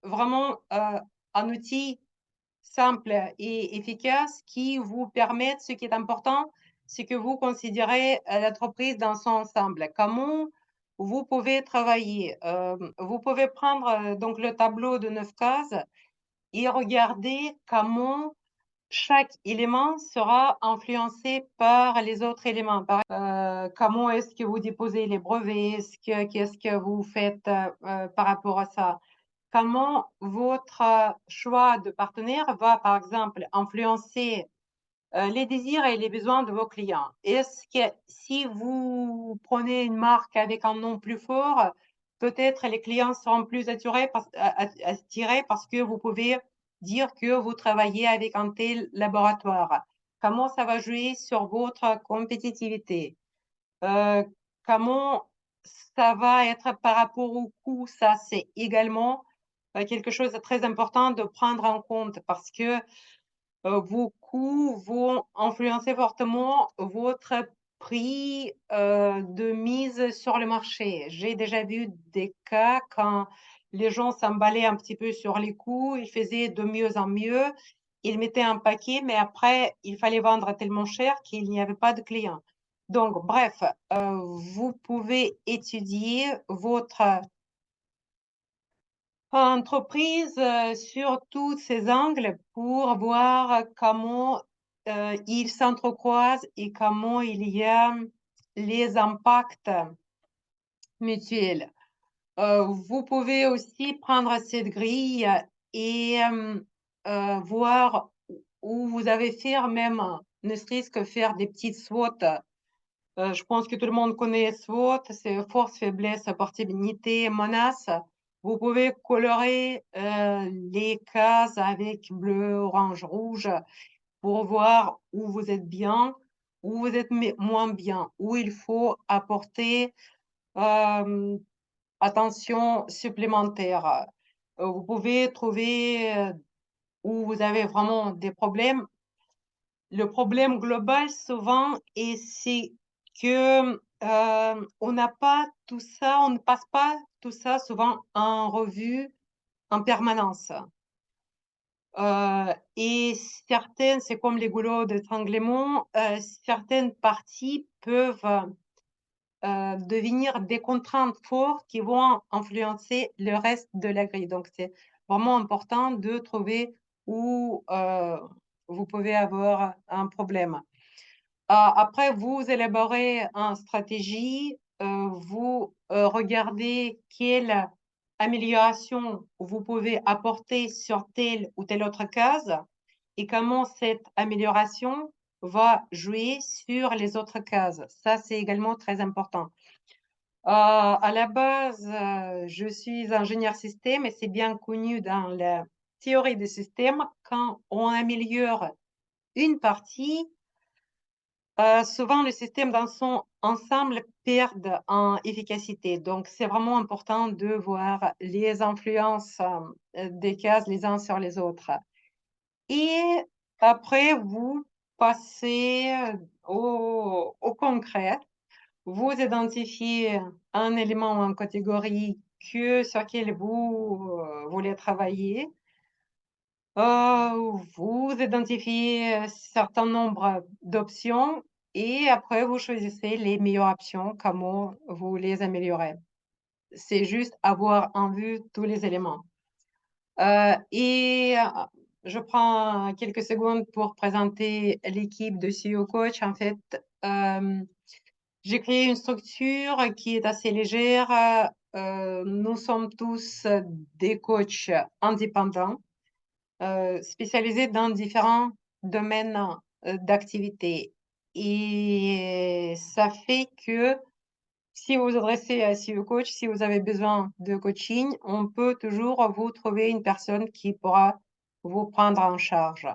vraiment un outil simple et efficace qui vous permettent, ce qui est important, c'est que vous considérez l'entreprise dans son ensemble. Comment vous pouvez travailler? Vous pouvez prendre donc le tableau de 9 cases et regarder comment chaque élément sera influencé par les autres éléments. Comment est-ce que vous déposez les brevets? Qu'est-ce que vous faites par rapport à ça? Comment votre choix de partenaire va, par exemple, influencer les désirs et les besoins de vos clients? Est-ce que si vous prenez une marque avec un nom plus fort, peut-être les clients seront plus attirés parce que vous pouvez dire que vous travaillez avec un tel laboratoire. Comment ça va jouer sur votre compétitivité? Euh, Comment ça va être par rapport au coût? Ça, c'est également quelque chose de très important de prendre en compte parce que vos coûts vont influencer fortement votre prix de mise sur le marché. J'ai déjà vu des cas quand les gens s'emballaient un petit peu sur les coûts, ils faisaient de mieux en mieux, ils mettaient un paquet, mais après, il fallait vendre tellement cher qu'il n'y avait pas de clients. Donc, bref, vous pouvez étudier votre entreprise sur tous ces angles pour voir comment ils s'entrecroisent et comment il y a les impacts mutuels. Vous pouvez aussi prendre cette grille et voir où vous avez fait même, ne serait-ce que faire des petites SWOT. Je pense que tout le monde connaît SWOT, c'est force, faiblesse, opportunité, menace. Vous pouvez colorer les cases avec bleu, orange, rouge pour voir où vous êtes bien, où vous êtes moins bien, où il faut apporter euh, attention supplémentaire. Vous pouvez trouver où vous avez vraiment des problèmes. Le problème global souvent, et c'est que on n'a pas tout ça, on ne passe pas tout ça souvent en revue en permanence. Et certaines, c'est comme les goulots d'étranglement, certaines parties peuvent devenir des contraintes fortes qui vont influencer le reste de la grille. Donc, c'est vraiment important de trouver où vous pouvez avoir un problème. Après, vous élaborez une stratégie, vous regardez quelle amélioration vous pouvez apporter sur telle ou telle autre case et comment cette amélioration va jouer sur les autres cases. Ça, c'est également très important. À la base, je suis ingénieur système et c'est bien connu dans la théorie des systèmes. Quand on améliore une partie, souvent le système dans son ensemble perd en efficacité. Donc, c'est vraiment important de voir les influences des cases les uns sur les autres. Et après, vous passez au concret. Vous identifiez un élément ou une catégorie sur lequel vous voulez travailler. Vous identifiez un certain nombre d'options et après, vous choisissez les meilleures options, comment vous les améliorez. C'est juste avoir en vue tous les éléments. Je prends quelques secondes pour présenter l'équipe de CEO Coach. En fait, j'ai créé une structure qui est assez légère. Nous sommes tous des coachs indépendants spécialisés dans différents domaines d'activité. Et ça fait que si vous vous adressez à CEO Coach, si vous avez besoin de coaching, on peut toujours vous trouver une personne qui pourra vous prendre en charge.